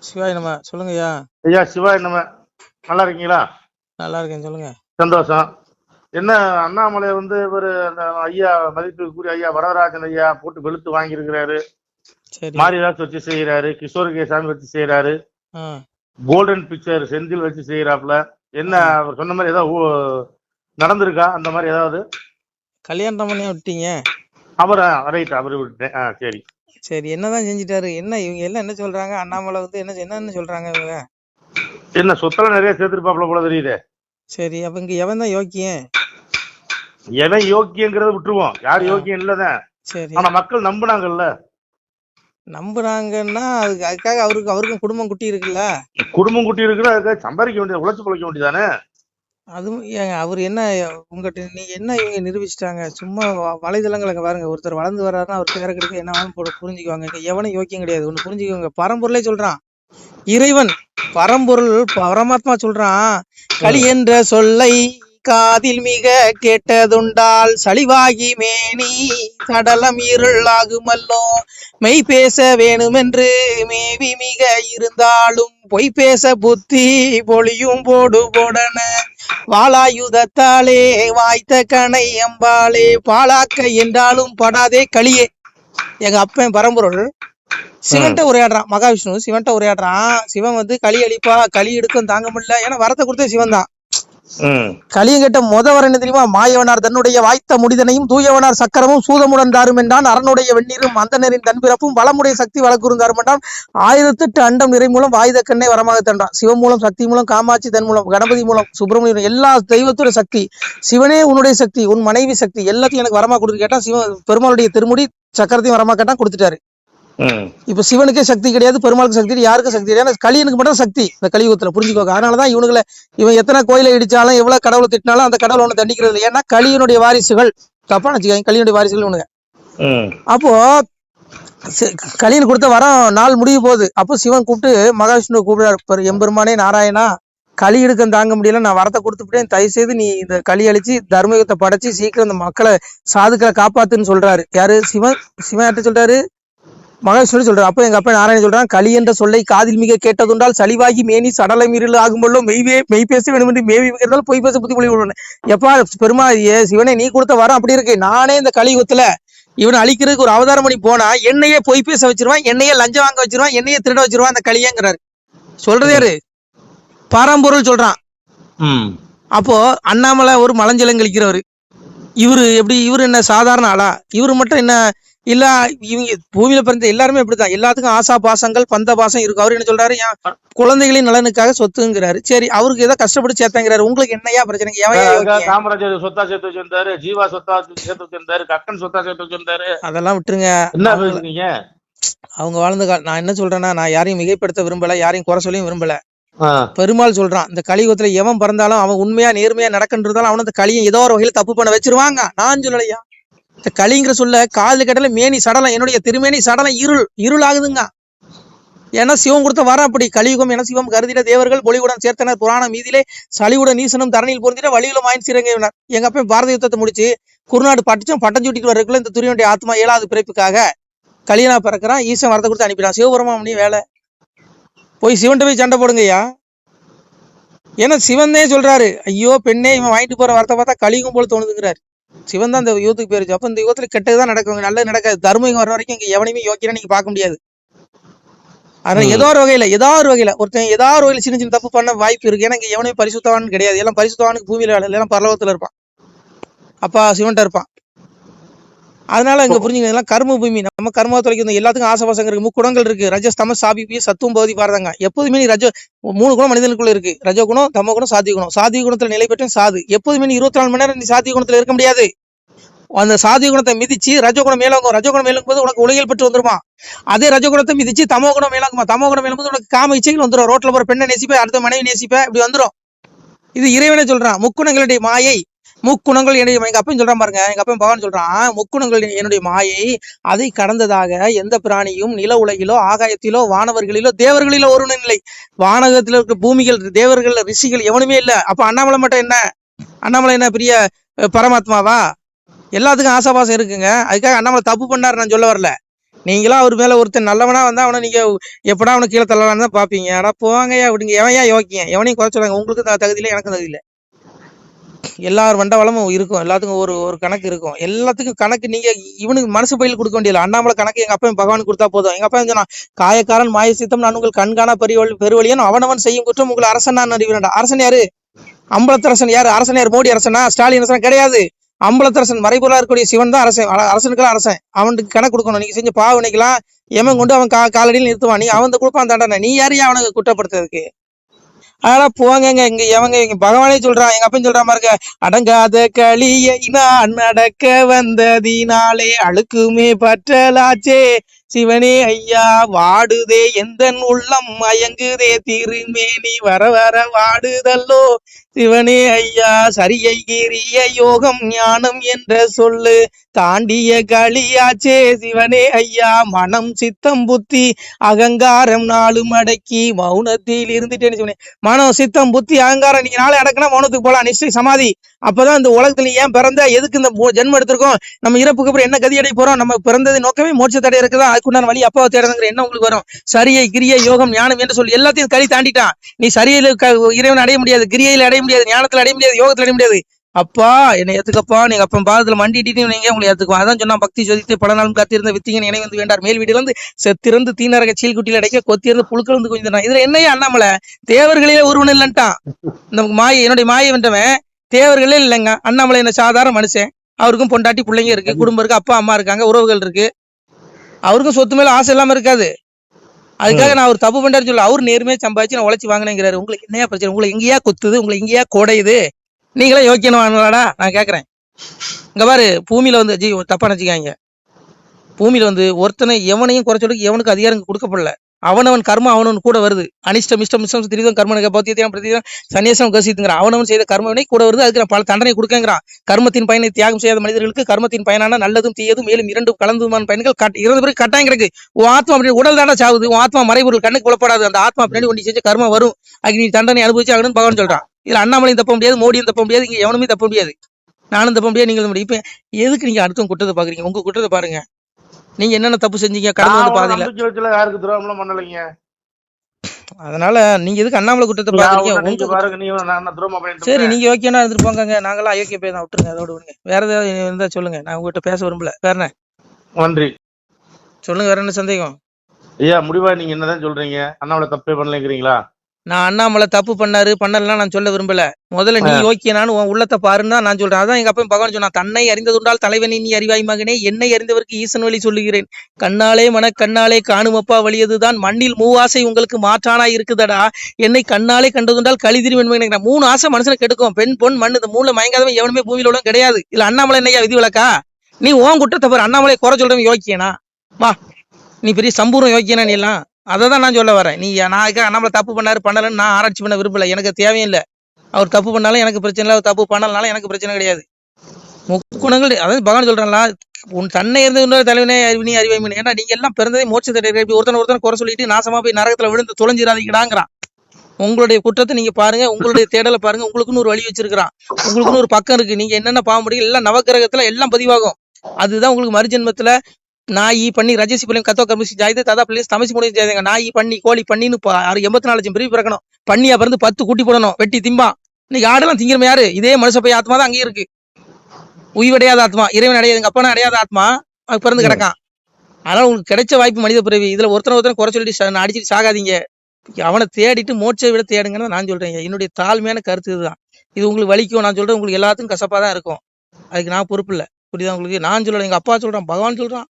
சிவாய் நம்ம சொல்லுங்க ஐயா. ஐயா சிவாய் நம்ம நல்லா இருக்கீங்களா? நல்லா இருக்கேன், சொல்லுங்க. சந்தோஷம். என்ன அண்ணாமலை ஒரு அந்த ஐயா மதிப்புக்குரிய ஐயா வரதராஜன் ஐயா போட்டு வெளுத்து வாங்கியிருக்கிறாரு. சரி. மாரிதாஸ் வச்சு செய்யறாரு, கிஷோர் கேசாமி வச்சு செய்யறாரு, கோல்டன் பிக்சர் செந்தில் வச்சு செய்யறாப்ல. என்ன அவர் சொன்ன மாதிரி ஏதாவது நடந்திருக்கா? அந்த மாதிரி ஏதாவது கல்யாணம் பண்ணி விட்டீங்க அவரை? ரைட், அவரு விட்டேன். சரி சரி. என்னதான் செஞ்சுட்டாரு? என்ன இவங்க எல்லாம் என்ன சொல்றாங்க? அண்ணாமலை என்ன சொல்றாங்க இவங்க? என்ன சொத்தெல்லாம் நிறைய சேர்த்திருப்பாப்ல போல தெரியுது. சரி, அப்ப இங்க எவன் தான் யோக்கியம்? எவன் யோக்கியங்கிறத விட்டுருவோம், யார் யோக்கியம் இல்லதான். சரி, ஆனா மக்கள் நம்புனாங்கல்ல. நம்புறாங்கன்னா அதுக்காக அவருக்கும் குடும்பம் குட்டி இருக்குல்ல. குடும்பம் குட்டி இருக்குன்னா அதுக்காக சம்பாதிக்க வேண்டியது, உழைச்சு பிழைக்க வேண்டியதானே. அதுவும் அவர் என்ன உங்ககிட்ட நீங்க என்ன இவங்க நிரூபிச்சிட்டாங்க? சும்மா வலைதளங்களை பாருங்க. ஒருத்தர் வளர்ந்து வர்றாருன்னா அவர் பேர கிடைக்க என்ன புரிஞ்சுக்குவாங்க. எவனும் யோக்கியம் கிடையாது. ஒண்ணு புரிஞ்சுக்கோங்க, பரம்பொருளே சொல்றான். இறைவன் பரம்பொருள் பரமாத்மா சொல்றான், களி என்ற சொல்லை காதில் மிக கேட்டதுண்டால் சளிவாகி மேனி சடலம் இருள் ஆகுமல்லோ. மெய் பேச வேணுமென்று மேவி மிக இருந்தாலும் பொய் பேச புத்தி பொழியும் போடு போடன. வாளாயுதத்தாலே வாய்த்த கணை அம்பாளே பாலாக்க என்றாலும் படாதே களியே. எங்க அப்பன் பரம்பொருள் சிவன்ட்ட உரையாடுறான். மகாவிஷ்ணு சிவன்ட்ட உரையாடுறான். சிவன் களி அளிப்பா, களி எடுக்கும் தாங்க முடியல. ஏன்னா வரத்தை கொடுத்தே சிவன் தான். களியும் கேட்ட வர என்ன தெரியுமா? மாயவனார் தன்னுடைய வாய்த்த முடிதனையும் தூயவனார் சக்கரமும் சூதமுடன் தாரும் என்றான். அரணுடைய வெந்நீரும் அந்தனரின் தன்பிறப்பும் வளமுடைய சக்தி வளர்க்குறுந்தாரும் என்றான். 1008 அண்டம் நிறை மூலம் வாயுத கண்ணை வரமாக தன்றான். சிவன் மூலம், சக்தி மூலம், காமாட்சி தன் மூலம், கணபதி மூலம், சுப்பிரமணியம், எல்லா தெய்வத்தோட சக்தி. சிவனே உன்னுடைய சக்தி, உன் மனைவி சக்தி, எல்லாத்தையும் எனக்கு வரமா கொடுத்து கேட்டா சிவன் பெருமாளுடைய திருமுடி சக்கரத்தையும் வரமா கேட்டா கொடுத்துட்டாரு. இப்ப சிவனுக்கே சக்தி கிடையாது, பெருமாளுக்கு சக்தி, யாருக்கும் சக்தி கிடையாது. கலியனுக்கு மட்டும் சக்தி இந்த கலியுகத்துல, புரிஞ்சுக்கோங்க. அதனாலதான் இவன் எத்தனை கோயிலை இடிச்சாலும் எவ்வளவு கடவுளை திட்டினாலும் அந்த கடவுளை ஒண்ணு தண்டிக்கிறது இல்லை. ஏன்னா கலியனுடைய வாரிசுகள். தப்பா நினைச்சுக்காங்க, கலியனுடைய வாரிசுகள் ஒண்ணுங்க. அப்போ கலியன் கொடுத்த வரம் நாள் முடிய போகுது. அப்போ சிவன் கூப்பிட்டு மகாவிஷ்ணு கூப்பிடுறாரு, எம்பெருமானே நாராயணா, களி எடுக்க தாங்க முடியல, நான் வரத்தை கொடுத்துட்டேன், தயவு செய்து நீ இந்த களி அழிச்சு தர்மயுகத்தை படைச்சு சீக்கிரம் இந்த மக்களை சாதுக்களை காப்பாத்துன்னு சொல்றாரு. யாரு? சிவன். சிவன் யார்ட்ட சொல்றாரு? மகாவிஷ்ணு சொல்றாரு. அப்ப எங்க அப்பா நாராயணன் சொல்றான், களி என்ற சொல்லை காதில் மிக கேட்டதுண்டால் சளிவாகி மேனி சடலை மீறல் ஆகும்போது மெய் பேச வேண்டும் என்று மேவி மிகிறதால் பொய் பேச புத்தி பொழி விடுவேன். எப்பா பெருமா சிவனே, நீ கொடுத்த வரம் அப்படி இருக்கு. நானே இந்த கலியுகத்துல இவனை அழிக்கிறதுக்கு ஒரு அவதாரம் பண்ணி போனா என்னையே பொய் பேச வச்சிருவான், என்னையே லஞ்சம் வாங்க வச்சிருவான், என்னையே திருட வச்சிருவான் அந்த களியங்கிறாரு. சொல்றது யாரு? பரம்பொருள் சொல்றான். அப்போ அண்ணாமலை ஒரு மலஞ்சலம் கழிக்கிறவரு. இவரு எப்படி? இவரு என்ன சாதாரண ஆளா? இவரு மட்டும் என்ன இல்ல, இவங்க பூமியில பிறந்த எல்லாருமே இப்படித்தான். எல்லாத்துக்கும் ஆசா பாசங்கள், பந்த பாசம் இருக்கும். அவரு என்ன சொல்றாரு? குழந்தைகளின் நலனுக்காக சொத்துங்கிறாரு. சரி, அவருக்கு ஏதோ கஷ்டப்பட்டு சேர்த்தாங்கிறாரு. உங்களுக்கு என்னையா பிரச்சனை? காமராஜர் சொத்தா சேர்த்து வச்சிருந்தாரு, ஜீவா சொத்தா சேர்த்து வச்சிருந்தாரு, கக்கன் சொத்தா சேர்த்து வச்சிருந்தாரு. அதெல்லாம் விட்டுருங்க. என்ன பேசுறீங்க? அவங்க வாழ்ந்த நான் என்ன சொல்றேன்னா, நான் யாரையும் மிகைப்படுத்த விரும்பல, யாரையும் குறை சொல்லியும் விரும்பல. பெருமாள் சொல்றான், இந்த கலியுகத்துல எவன் பிறந்தாலும் அவன் உண்மையா நேர்மையா நடக்கின்றதாலும் அவன் அந்த கலியை ஏதோ ஒரு வகையில தப்பு பண்ண வச்சிருவாங்க. நான் சொல்லலையா? இந்த களிங்கிற சொல்ல காதல கேட்டால மேனி சடலம், என்னுடைய திருமேனி சடலம் இருள் ஆகுதுங்க. ஏன்னா சிவம் கொடுத்த வர அப்படி. கலியுகம் என சிவம் கருதிட தேவர்கள் பொலிவுடன் சேர்த்தனர் புராண மீதிலே சளிவுடன் நீசனும் தரணியில் பொருந்திட வழியிலும் ஆயின் சீரங்கினார். எங்க அப்ப பாரத யுத்தத்தை முடிச்சு குருநாடு பட்டம் சூட்டிட்டு வரக்குள்ள இந்த துரியனுடைய ஆத்மா 7வது பிறப்புக்காக கலியனா பிறக்கிறான். ஈசன் வரத்தை கொடுத்து அனுப்பிடான். சிவபெருமான் வேலை போய் சிவன்ட்ட போய் சண்டை போடுங்கய்யா. ஏன்னா சிவன் தான் சொல்றாரு, ஐயோ பெண்ணே, இவன் வாங்கிட்டு போற வரத்தை பார்த்தா கலியுகம் போல தோணுதுங்கிறாரு. சிவன் தான் இந்த யுகத்துக்கு போயிருச்சு. அப்ப இந்த யுகத்துல கெட்டதுதான் நடக்குங்க, நல்லது நடக்காது. தர்மம் வர வரைக்கும் இங்க எவனையுமே யோக்கியனா நீங்க பார்க்க முடியாது. அதனால ஏதோ ஒரு வகையில ஒருத்தன் ஏதாவது ஒரு வகையில சின்ன சின்ன தப்பு பண்ண வாய்ப்பு இருக்கு. ஏன்னா இங்க எவனையும் பரிசுத்தவான்னு கிடையாது. எல்லாம் பரிசுத்தவானுக்கு பூமியில எல்லாம் பரலோகத்துல இருப்பான், அப்பா சிவன்ட்ட இருப்பான். அதனால இங்க புரிஞ்சுங்க, இதெல்லாம் கர்ம பூமி. நம்ம கர்மா தொலைக்கும். எல்லாத்துக்கும் ஆசபாசம் இருக்கு. முக்குணங்கள் இருக்கு, ரஜஸ்தம சாபி சத்துவம் பகுதி பாருங்க. எப்போதுமே நீ 3 குணம் மனிதனுக்குள்ள இருக்கு. ரஜோ குணம், தமோ குணம், சாத்விக குணம். சாத்விக குணத்துல நிலை பெற்ற சாது. எப்போதுமே நீ 24 மணி நேரம் நீ சாத்விக குணத்துல இருக்க முடியாது. அந்த சாத்விக குணத்தை மிதிச்சு ரஜோகுணம் மேலோங்கும். ரஜோகுணம் மேலோங்கும் போது உனக்கு உலகில் பெற்று வந்துருமா. அதே ரஜோகுணத்தை மிதிச்சு தமோ குணம் மேலோங்குமா. தமோ குணம் மேலும் போது உனக்கு காம இச்சைகள் வந்துடும். ரோட்ல போற பெண்ணை நேசிப்ப, அடுத்த மனைவி நேசிப்ப, இப்படி வந்துடும். இது இறைவனே சொல்றான். முக்குணங்களுடைய மாயை, முக்குணங்கள் என்னுடைய. எங்க அப்பன் சொல்றான் பாருங்க, எங்க அப்பன் பகவான் சொல்றான், முக்குணங்கள் என்னுடைய மாயை, அதை கடந்ததாக எந்த பிராணியும் நில உலகிலோ ஆகாயத்திலோ வானவர்களிலோ தேவர்களிலோ ஒருவனும் இல்லை. வானகத்துல இருக்க பூமிகள், தேவர்கள், ரிஷிகள் எவனுமே இல்லை. அப்ப அண்ணாமலை மட்டும் என்ன? அண்ணாமலை என்ன பெரிய பரமாத்மாவா? எல்லாத்துக்கும் ஆசாபாசம் இருக்குங்க. அதுக்காக அண்ணாமலை தப்பு பண்ணாரு நான் சொல்ல வரல. நீங்களா அவர் மேல ஒருத்தர் நல்லவனா வந்தா அவனை நீங்க எப்படா அவனை கீழே தள்ளலான்னு தான் பாப்பீங்க. ஆனா போவாங்கய்யா விடுங்க. எவன் ஏன் யோக்கியம்? எவனையும் குறை சொல்லுவாங்க. உங்களுக்கு தகுதி இல்லை, எனக்கும் தகுதி இல்லை. எல்லாரும் வண்டவளமும் இருக்கும். எல்லாத்துக்கும் ஒரு ஒரு கணக்கு இருக்கும். எல்லாத்துக்கும் கணக்கு நீங்க இவனுக்கு மனசு பயில கொடுக்க வேண்டியது. அண்ணாமலை கணக்கு எங்க அப்பா பகவானுக்கு கொடுத்தா போதும். எங்க அப்பா சொன்னா, காயக்காரன் மாய சித்தம் நான் உங்கள் கண்காணா பெருவழியன் அவனவன் செய்யும் குற்றம் உங்களை அரசன் நான் அறிவிறா. அரசன் யாரு? அம்பலத்தரசன் யாரு? அரசன் யாரு? மோடி அரசனா? ஸ்டாலின் அரசன் கிடையாது. அம்பலத்தரசன் மறைபொருளா இருக்கக்கூடிய சிவன் தான் அரசன். அரசனுக்கெல்லாம் அரசன். அவனுக்கு கணக்கு கொடுக்கணும். நீங்க செஞ்ச பாவனைக்கெல்லாம் எவன் கொண்டு அவன் காலடியில் நிறுத்துவான். நீ அவன் கொடுப்பான் தண்டனை. நீ யாரையும் அவனுக்கு குற்றப்படுத்துறதுக்கு? அதெல்லாம் போங்க. இங்க எவங்க இங்க பகவானே சொல்றான். எங்க அப்பன் சொல்ற மாதிரி அடங்காத களியை நான் நடக்க வந்ததினாலே அழுக்குமே பற்றலாச்சே சிவனே ஐயா வாடுதே எந்தன் உள்ளம் மயங்குதே திருமேனி வர வர வாடுதல்லோ சிவனே ஐயா சரியை கிரிய யோகம் ஞானம் என்ற சொல்லு தாண்டிய களியாச்சே சிவனே ஐயா மனம் சித்தம் புத்தி அகங்காரம் நாளும் அடக்கி மௌனத்தில் இருந்துட்டேன்னு சொன்னேன். மனம் சித்தம் புத்தி அகங்காரம் நீங்க நாளை அடக்குனா மௌனத்துக்கு போலாம். நிச்சயம் சமாதி. அப்பதான் இந்த உலகத்துல ஏன் பிறந்த, எதுக்கு இந்த ஜென்மம் எடுத்திருக்கோம், நம்ம இறப்புக்கு அப்புறம் என்ன கதி அடைய போறோம், நம்ம பிறந்தது நோக்கமே மோட்சத்தடை இருக்குதா, அதுக்குண்டான வழி அப்பாவை தேடுங்கிற என்ன உங்களுக்கு வரும். சரியை கிரியை யோகம் ஞானம் என்று சொல்லி எல்லாத்தையும் கழி தாண்டிட்டான். நீ சரியில இறைவன் அடைய முடியாது, கிரியையில அடைய முடியாது, ஞானத்துல அடைய முடியாது, யோகத்துல அடைய முடியாது. அப்பா என்னை ஏத்துக்கப்பா, நீங்க அப்ப பாதத்துல மண்டிட்டு நீங்க உங்களை ஏத்துக்குவோம். அதான் சொன்னா பக்தி ஜோதித்து பல நாளும் காத்திருந்த வித்திங்கன் இணை வந்து வேண்டார் மேல் வீடுல இருந்து செத்திருந்து தீனரக சீல் குட்டியில் அடைக்க கொத்தியிருந்து புழுக்கள் வந்து கொஞ்சம். இதுல என்னையா அண்ணாமலை தேவர்களே ஒருவன் இல்லன்ட்டான். இந்த மாயை என்னுடைய மாயை வென்றவன் தேவர்களே இல்லைங்க. அண்ணாமலை என்ன சாதாரண மனுஷன். அவருக்கும் பொண்டாட்டி பிள்ளைங்க இருக்கு, குடும்பம் இருக்கு, அப்பா அம்மா இருக்காங்க, உறவுகள் இருக்கு. அவருக்கும் சொத்து மேல ஆசை இல்லாம இருக்காது. அதுக்காக நான் அவர் தப்பு பண்றாரு சொல்ல. அவரு நேர்மையா சம்பாதிச்சு நான் உழைச்சி வாங்கினேங்கிறாரு. உங்களுக்கு என்னையா பிரச்சனை? உங்களை எங்கேயா கொத்துது, உங்களை எங்கேயா கோடையுது? நீங்களே யோக்கியமானடா நான் கேக்குறேன். இங்க பாரு, பூமியில வந்து தப்பா நினைச்சுக்காங்க. பூமியில வந்து ஒருத்தனை எவனையும் குறை சொல்லிக்கு எவனுக்கு அதிகாரம் கொடுக்கப்படல. அவனவன் கர்மம் அவனவன் கூட வருது. அனிஷ்டம் இஷ்டம் மிஷ்டம் திரிதம் கர்மனுக்கு பௌத்தியம் பிரதிதம் சன்னியாசம் கசித்துங்கிறான். அவனவன் செய்த கர்மவினை கூட வருது. அதுக்கு நான் பல தண்டனை கொடுக்கங்கிறான். கர்மத்தின் பயனை தியாகம் செய்யாத மனிதர்களுக்கு கர்மத்தின் பயனான நல்லதும் தீயதும் மேலும் இரண்டும் கலந்துமான பயன்கள் இறந்த பிறகு கட்டாயம் கிடக்கு. உன் ஆத்மா அப்படி உடல் தானே சாவுது. உன் ஆத்மா மறைபொருள் கண்ணுக்கு புலப்படாது. அந்த ஆத்மா பின்னாடி ஒண்ணு செஞ்ச கர்மம் வரும். அதுக்கு நீ தண்டனை அனுபவிச்சு ஆகணும்னு பகவான் சொல்றான். இதுல அண்ணாமலையும் தப்ப முடியாது, மோடியும் தப்ப முடியாது, இங்க எவனுமே தப்ப முடியாது, நானும் தப்ப முடியாது, நீங்களும் முடியும். இப்ப எதுக்கு நீங்க அடுத்தவங்க குற்றத்தை பாக்குறீங்க? உங்க குற்றத்தை பாருங்க. நீங்க என்னென்ன தப்பு செஞ்சீங்க கடந்து வந்து பாதையில. யாருக்கு துரோகம் பண்ணலைங்க. அதனால நீங்க எதுக்கு அண்ணாமலை குற்றத்தை பாக்குறீங்க? சரி, நீங்க யோக்கியனா இருந்துட்டு போங்க. நாங்களாம் அயோக்கிய பேர் தான், விட்டுருங்க. அதோட விடுங்க. வேற ஏதாவது இருந்தா சொல்லுங்க. நான் உங்ககிட்ட பேச விரும்பல. வேற என்ன? நன்றி. சொல்லுங்க, வேற என்ன சந்தேகம்? ஐயா முடிவா நீங்க என்னதான் சொல்றீங்க? அண்ணாமலை தப்பே பண்ணலைங்கிறீங்களா? நான் அண்ணாமலை தப்பு பண்ணாரு பண்ணலாம் நான் சொல்ல விரும்பல. முதல்ல நீ யோக்கியனானு உன் உள்ளத்தை பாருன்னு நான் சொல்றேன். அதான் எங்க அப்பா பகவான் சொன்னா, தன்னை அறிந்ததுண்டால் தலைவனை நீ அறிவாய் மகனே, என்னை அறிந்தவருக்கு ஈசன் வழி சொல்லுகிறேன். கண்ணாலே கண்ணாலே காணுமப்பா வழியதுதான் மண்ணில் மூவாசை உங்களுக்கு மாற்றானா இருக்குதடா. என்னை கண்ணாலே கண்டதுண்டால் கழிதிரி வெண்மை. 3 ஆசை மனுஷனை கெடுக்கும். பெண் பொன் மண். இந்த 3 மயங்காதவன் எவனுமே பூமியில உள்ள கிடையாது. இல்ல அண்ணாமலை என்னையா விதி விளக்கா? நீ உன் குற்றத்தை பாரு. அண்ணாமலை குறை சொல்றவன் யோக்கியனா? வா, நீ பெரிய சம்பூர்ணம் யோக்கியனா? நீ எல்லாம் அதான் நான் சொல்ல வரேன். நீ நான் நம்மள தப்பு பண்ணலன்னு நான் ஆராய்ச்சி பண்ண விரும்பல. எனக்கு தேவையும் இல்லை. அவர் தப்பு பண்ணாலும் எனக்கு பிரச்சனை இல்லை, அவர் தப்பு பண்ணலனாலும் எனக்கு பிரச்சனை கிடையாது. முக்குணங்கள் அதாவது பகவான் சொல்றாங்களா, உன் தன்னை இருந்து இன்னொரு தலைவனே அறிவினி அறிவாய்மணி. ஏன்னா நீங்க எல்லாம் பிறந்ததே மோட்சத்தை ஒருத்தனை குறை சொல்லிட்டு நாசமா போய் நரகத்துல விழுந்து தொலைஞ்சிடாதீங்கடாங்கிறான். உங்களுடைய குற்றத்தை நீங்க பாருங்க, உங்களுடைய தேடலை பாருங்க. உங்களுக்குன்னு ஒரு வழி வச்சிருக்கிறான், உங்களுக்குன்னு ஒரு பக்கம் இருக்கு. நீங்க என்னென்ன பாவ முடியும் எல்லாம் நவகிரகத்துல எல்லாம் பதிவாகும். அதுதான் உங்களுக்கு மறுஜென்மத்துல நாயி பண்ணி ரஜசி பள்ளி கத்தோ கமிசி ஜாயுது ததா பிள்ளை தமிசி முடிவு ஜாயுங்க. நாயி பண்ணி கோழி பண்ணின்னு 84 லட்சம் பிரிவு பிறக்கணும். பண்ணியா பிறந்து 10 கூட்டி போடணும். வெட்டி திம்பா. இன்னைக்கு ஆடெல்லாம் திங்கிறமே யாரு? இதே மனுஷ போய் ஆத்மா தான் அங்கேயும் இருக்கு. உய்வடையாத ஆத்மா, இறைவன் அடையாது. எங்க அப்பா அடையாத ஆத்மா அது பிறந்து கிடக்கான். அதனால உங்களுக்கு கிடைச்ச வாய்ப்பு மனித பிறவி. இதுல ஒருத்தனை குறை சொல்லிட்டு அடிச்சுட்டு சாகாதீங்க. அவனை தேடிட்டு மோட்சை விட தேடுங்கன்னு நான் சொல்றேன். என்னுடைய தாழ்மையான கருத்து இதுதான். இது உங்களுக்கு வலிக்கும். நான் சொல்றேன், உங்களுக்கு எல்லாத்துக்கும் கசப்பா தான் இருக்கும். அதுக்கு நான் பொறுப்பு இல்லை. புரியுதா உங்களுக்கு? நான் சொல்றேன், எங்க அப்பா சொல்றான், பகவான் சொல்றான்.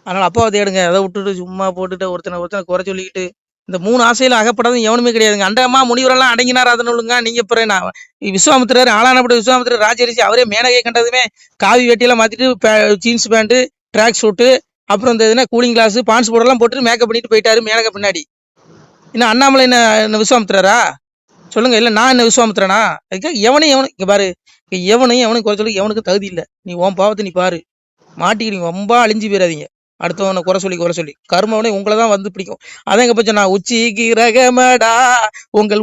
அதனால அப்பாவை தேடுங்க. அதை விட்டுட்டு சும்மா போட்டுட்டு ஒருத்தனை குறை சொல்லிக்கிட்டு இந்த 3 ஆசையில அகப்படாதும் எவனுமே கிடையாதுங்க. அண்டமா முனிவரெல்லாம் அடங்கினார் அதனுங்க. நீங்க பிறகு விஸ்வாமித்திரர் ஆளானப்பட்ட விஸ்வாமித்திரர் ராஜரிசி அவரே மேனகை கண்டதுமே காவி வெட்டியெல்லாம் மாத்திட்டு ஜீன்ஸ் பேண்ட் ட்ராக் ஷூட்டு அப்புறம் இந்த இதுனா கூலிங் கிளாஸ் பான்ஸ் போர்டெல்லாம் போட்டு மேக்கப் பண்ணிட்டு போயிட்டாரு மேனகை பின்னாடி. இன்னும் அண்ணாமலை என்ன விஸ்வாமித்திரரா? சொல்லுங்க. இல்ல நான் என்ன விஸ்வாமித்திரனா? அதுக்காக எவனையும் இங்க பாரு, எவனையும் குறை சொல்லி எவனுக்கு தகுதி இல்லை. நீ உன் பாவத்தை நீ பாரு. மாட்டிக்கிறீங்க. ரொம்ப அழிஞ்சு போயிடாதீங்க. அடுத்தவனை குறை சொல்லி கர்மவனை உங்களை தான் வந்து பிடிக்கும். அதான் எங்க பட்சம் நான் உச்சி கிரகமடா உங்கள்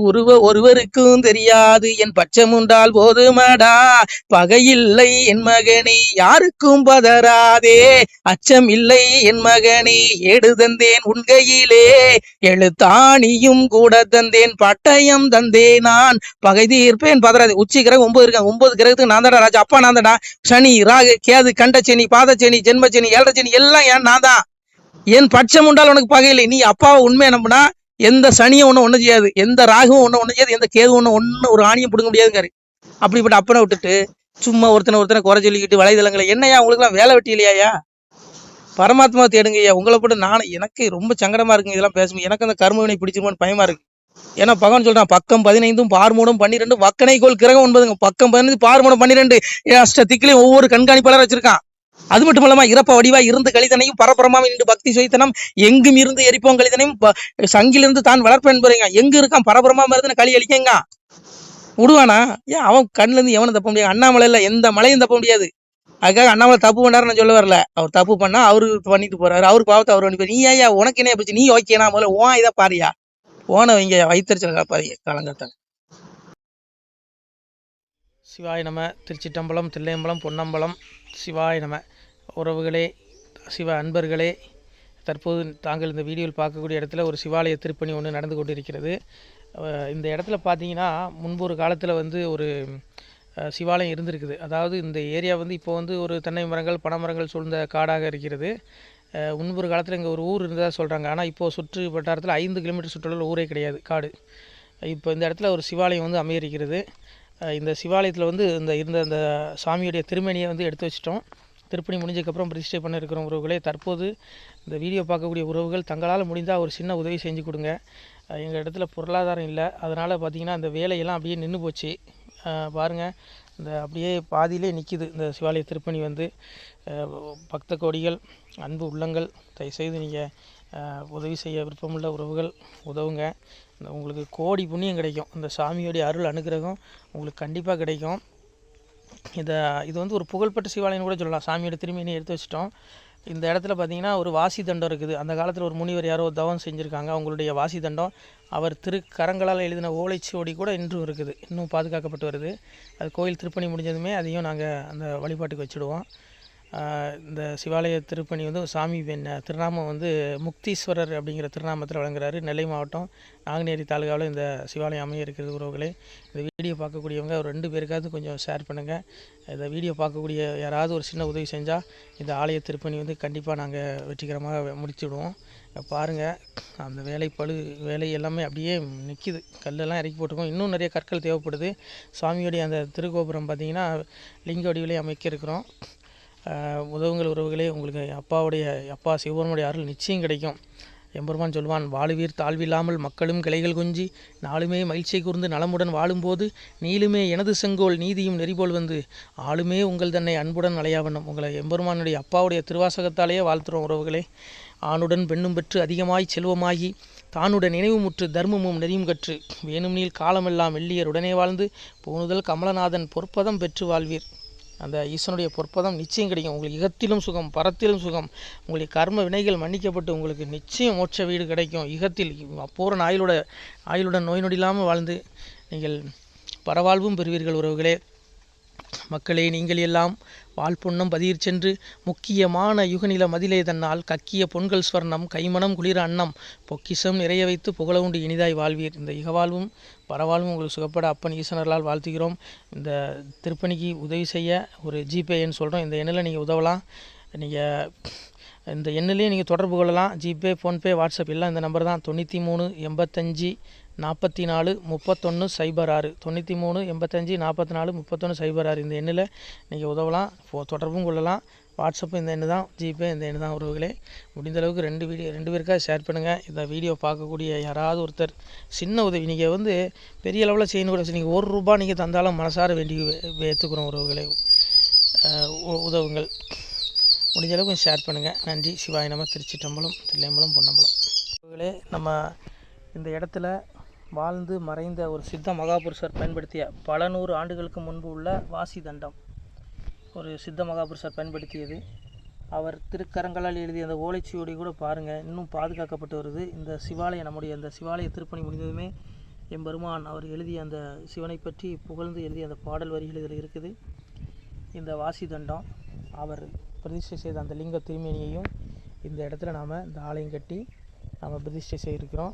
ஒருவருக்கும் தெரியாது என் பட்சம் உண்டால் போதுமடா பகையில்லை என் மகனே யாருக்கும் பதறாதே அச்சம் இல்லை என் மகனே ஏடு தந்தேன் உண்கையிலே எழுத்தாணியும் கூட தந்தேன் பட்டயம் தந்தேன் நான் பகை தீர்ப்பேன் பதறாதே. உச்சி கிரகம் 9 இருக்காங்க. 9 கிரகத்துக்கு நான் தான்டா ராஜா. அப்பா நான் தான்டா. சனி ராகு கேது கண்டச்சனி பாதச்சனி ஜென்மச்சனி ஏழரைச்சனி எல்லாம் ஏன் நான் தான். என் பட்சம் உண்டால் உனக்கு பகையில்லை. நீ அப்பாவை உண்மையை நம்பினா எந்த சனியும் ஒன்றும் செய்யாது, எந்த ராகுவும் ஒன்றும் செய்யாது, எந்த கேது ஒன்று ஒரு ஆணியும் பிடுங்க முடியாதுங்காரு. அப்படிப்பட்ட அப்பனை விட்டுட்டு சும்மா ஒருத்தனை குறை சொல்லிக்கிட்டு வலைதளங்களை என்னையா உங்களுக்குலாம் வேலை வெட்டி இல்லையா? பரமாத்மா தேடுங்கய்யா. உங்களை போட்டு எனக்கு ரொம்ப சங்கடமா இருக்குங்க இதெல்லாம் பேசும்போது. எனக்கு அந்த கர்மவினை பிடிச்சிருமோன்னு பயமா இருக்கு. ஏன்னா பகவான் சொல்றான் பக்கம் 15 பார்மூடம் 12 வக்கணைக்கோள் கிரகம் 9ங்க. பக்கம் 15 பார்மூடம் 12 அஷ்ட திக்கிலையும் ஒவ்வொரு கண்காணிப்பாளர் வச்சிருக்கான். அது மட்டும் இல்லாம இறப்ப வடிவா இருந்து கழிதனையும் பரபரமாவும் நின்று பக்தி சுயத்தனம் எங்கும் இருந்து எரிப்போம் கழிதனையும் சங்கிலிருந்து தான் வளர்ப்பேன் பாருங்க. எங்க இருக்கான் பரபரமா இருந்து களி அழிக்கங்க விடுவானா? ஏன் அவன் கண்ணுல இருந்து எவனும் தப்ப முடியாது. அண்ணாமலையில எந்த மலையும் தப்ப முடியாது. அதுக்காக அண்ணாமலை தப்பு பண்ணாரு நான் சொல்ல வரல. அவர் தப்பு பண்ணா அவரு பண்ணிட்டு போறாரு, அவருக்கு பாவத்தை அவர் பண்ணி. நீ ஐயா உனக்கு என்ன போச்சு? நீ ஓகேனா முதல்ல ஓன் இதை பாரியா ஓன வைங்க வைத்தறிச்சல் காப்பாரிங்க காலங்காத்தாங்க. சிவாய நம. திருச்சிட்டம்பலம் தில்லையம்பலம் பொன்னம்பலம். சிவாய நம. உறவுகளே, சிவ அன்பர்களே, தற்போது தாங்கள் இந்த வீடியோவில் பார்க்கக்கூடிய இடத்துல ஒரு சிவாலய திருப்பணி ஒன்று நடந்து கொண்டிருக்கிறது. இந்த இடத்துல பார்த்தீங்கன்னா முன்பு ஒரு காலத்தில் ஒரு சிவாலயம் இருந்திருக்குது. அதாவது இந்த ஏரியா இப்போ ஒரு தென்னை மரங்கள் பனை மரங்கள் சூழ்ந்த காடாக இருக்கிறது. முன்பொரு காலத்தில் இங்கே ஒரு ஊர் இருந்ததாக சொல்கிறாங்க. ஆனால் இப்போது சுற்று வட்டாரத்தில் 5 கிலோமீட்டர் சுற்றுலாவில் ஊரே கிடையாது, காடு. இப்போ இந்த இடத்துல ஒரு சிவாலயம் அமையிருக்கிறது. இந்த சிவாலயத்தில் இருந்த அந்த சாமியுடைய திருமணியை எடுத்து வச்சிட்டோம். திருப்பணி முடிஞ்சதுக்கப்புறம் பிரதிஷ்டை பண்ண இருக்கிற உறவுகளே, தற்போது இந்த வீடியோ பார்க்கக்கூடிய உறவுகள் தங்களால் முடிந்தால் ஒரு சின்ன உதவி செஞ்சு கொடுங்க. எங்கள் இடத்துல பொருளாதாரம் இல்லை, அதனால் பார்த்திங்கன்னா அந்த வேலையெல்லாம் அப்படியே நின்று போச்சு. பாருங்கள், இந்த அப்படியே பாதியிலே நிற்கிது இந்த சிவாலய திருப்பணி. பக்த கோடிகள், அன்பு உள்ளங்கள், தயவுசெய்து நீங்கள் உதவி செய்ய விருப்பமுள்ள உறவுகள் உதவுங்க. உங்களுக்கு கோடி புண்ணியம் கிடைக்கும். இந்த சாமியோடைய அருள் அனுகிரகம் உங்களுக்கு கண்டிப்பாக கிடைக்கும். இது ஒரு புகழ்பெற்ற சிவாலயம் கூட சொல்லலாம். சாமியோட திருமணியை எடுத்து வச்சிட்டோம். இந்த இடத்துல பார்த்திங்கன்னா ஒரு வாசி தண்டம் இருக்குது. அந்த காலத்தில் ஒரு முனிவர் யாரோ தவம் செஞ்சுருக்காங்க. அவங்களுடைய வாசி தண்டம் அவர் திருக்கரங்களால் எழுதின ஓலைச்சுவடி கூட இன்றும் இருக்குது, இன்னும் பாதுகாக்கப்பட்டு வருது. அது கோயில் திருப்பணி முடிஞ்சதுமே அதையும் நாங்கள் அந்த வழிபாட்டுக்கு வச்சுடுவோம். இந்த சிவாலய திருப்பணி சாமி திருநாமம் முக்தீஸ்வரர் அப்படிங்கிற திருநாமத்தில் வழங்குறாரு. நெல்லை மாவட்டம் நாங்குநேரி தாலுகாவில் இந்த சிவாலயம் அமைய இருக்கிறது. உறவுகளே, இந்த வீடியோ பார்க்கக்கூடியவங்க ஒரு 2 பேருக்காவது கொஞ்சம் ஷேர் பண்ணுங்கள். இந்த வீடியோ பார்க்கக்கூடிய யாராவது ஒரு சின்ன உதவி செஞ்சால் இந்த ஆலய திருப்பணி கண்டிப்பாக நாங்கள் வெற்றிகரமாக முடிச்சுடுவோம். பாருங்கள், அந்த வேலை எல்லாமே அப்படியே நிற்கிது. கல்லெல்லாம் இறக்கி போட்டிருக்கோம். இன்னும் நிறைய கற்கள் தேவைப்படுது. சுவாமியோடைய அந்த திருக்கோபுரம் பார்த்திங்கன்னா லிங்க வடிவிலே அமைக்க இருக்கிறோம். உதவுங்கள் உறவுகளே. உங்களுக்கு அப்பா சிவபெருமானுடைய அருள் நிச்சயம் கிடைக்கும். எம்பெருமான் சொல்வான், வாழுவீர் தாழ்வில்லாமல் மக்களும் கிளைகள் கொஞ்சி நாளுமே மகிழ்ச்சியை கூர்ந்து நலமுடன் வாழும்போது நீளுமே எனது செங்கோல் நீதியும் நெறிபோல் ஆளுமே உங்கள் தன்னை அன்புடன் அலையாவண்ணம். உங்களை எம்பெருமானுடைய அப்பாவுடைய திருவாசகத்தாலேயே வாழ்த்துறோம் உறவுகளே. ஆணுடன் பெண்ணும் பெற்று அதிகமாய் செல்வமாகி தானுடன் நினைவுமுற்று தர்மமும் நெறியும் கற்று வேணும் நீள் காலமெல்லாம் வெள்ளியர் உடனே வாழ்ந்து போனுதல் கமலநாதன் பொற்பதம் பெற்று வாழ்வீர். அந்த ஈசனுடைய பொற்பதம் நிச்சயம் கிடைக்கும். உங்களுக்கு இகத்திலும் சுகம் பரத்திலும் சுகம். உங்களுடைய கர்ம வினைகள் மன்னிக்கப்பட்டு உங்களுக்கு நிச்சயம் மோட்ச வீடு கிடைக்கும். இகத்தில் பூரண ஆயுளுடன் நோய் நொடி இல்லாமல் வாழ்ந்து நீங்கள் பரவாழ்வும் பெறுவீர்கள். உறவுகளே, மக்களே, நீங்கள் எல்லாம் வாழ்பொன்னம் பதியிற் சென்று முக்கியமான யுகநில மதிலே தன்னால் கக்கிய பொன்கள் ஸ்வர்ணம் கைமணம் குளிர அன்னம் பொக்கிஷம் நிறைய வைத்து புகழவுண்டு இனிதாய் வாழ்வீர். இந்த இகவாழ்வும் பரவாழ்வும் உங்களுக்கு சுகப்பட அப்பன் ஈசனர்களால் வாழ்த்துகிறோம். இந்த திருப்பணிக்கு உதவி செய்ய ஒரு ஜிபே எண் சொல்கிறோம். இந்த எண்ணில் நீங்கள் உதவலாம். நீங்கள் இந்த எண்ணிலே நீங்கள் தொடர்பு கொள்ளலாம். ஜிபே, ஃபோன்பே, வாட்ஸ்அப் எல்லாம் இந்த நம்பர் தான். 93 85 44 31 06 93 85 44 31 06. இந்த எண்ணில் நீங்கள் உதவலாம், தொடர்பும் கொள்ளலாம். வாட்ஸ்அப்பு இந்த எண்ணு தான், ஜிபே இந்த எண்ணு தான். உறவுகளே, முடிந்தளவுக்கு 2 பேருக்காக ஷேர் பண்ணுங்கள். இந்த வீடியோ பார்க்கக்கூடிய யாராவது ஒருத்தர் சின்ன உதவி, நீங்கள் பெரிய அளவில் செய்யணும் கூட, நீங்கள் ₹1 நீங்கள் தந்தாலும் மனசார வேண்டி ஏற்றுக்கிறோம். உறவுகளே, உதவுங்கள். முடிஞ்ச அளவுக்கு ஷேர் பண்ணுங்கள். நன்றி. சிவாய நம. திருச்சிட்டம்பலம் தில்லையம்பலம் பொன்னம்பலம். உறவுகளே, நம்ம இந்த இடத்துல வாழ்ந்து மறைந்த ஒரு சித்த மகாபுருஷர் பயன்படுத்திய பல 100 ஆண்டுகளுக்கு முன்பு உள்ள வாசி தண்டம் ஒரு சித்த மகாபுருஷர் பயன்படுத்தியது. அவர் திருக்கரங்களால் எழுதிய அந்த ஓலைச்சுவடி கூட பாருங்கள், இன்னும் பாதுகாக்கப்பட்டு வருது. இந்த சிவாலயம், நம்முடைய அந்த சிவாலய திருப்பணி முடிந்ததுமே எம்பெருமான் அவர் எழுதிய அந்த சிவனை பற்றி புகழ்ந்து எழுதிய அந்த பாடல் வரிகள் இதில் இருக்குது. இந்த வாசி தண்டம், அவர் பிரதிஷ்டை செய்த அந்த லிங்க திருமேனியையும் இந்த இடத்துல நாம் இந்த ஆலயம் கட்டி நாம் பிரதிஷ்டை செய்திருக்கிறோம்.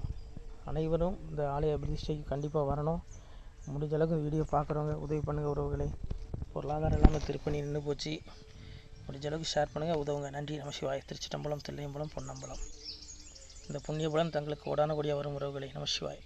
அனைவரும் இந்த ஆலய பிரதிஷ்டைக்கு கண்டிப்பாக வரணும். முடிஞ்ச அளவுக்கு இந்த வீடியோ பார்க்குறவங்க உதவி பண்ணுங்கள் உறவுகளை. பொருளாதாரம் இல்லாமல் திருப்பணி நின்று போச்சு. முடிஞ்ச அளவுக்கு ஷேர் பண்ணுங்கள், உதவுங்க. நன்றி. நமசிவாய். திருச்சிட்டம்பலம், தில்லையம்பலம், பொன்னம்பலம். இந்த புண்ணியபலம் தங்களுக்கு கோடான கோடியாக வரும் உறவுகளை. நமசிவாய்.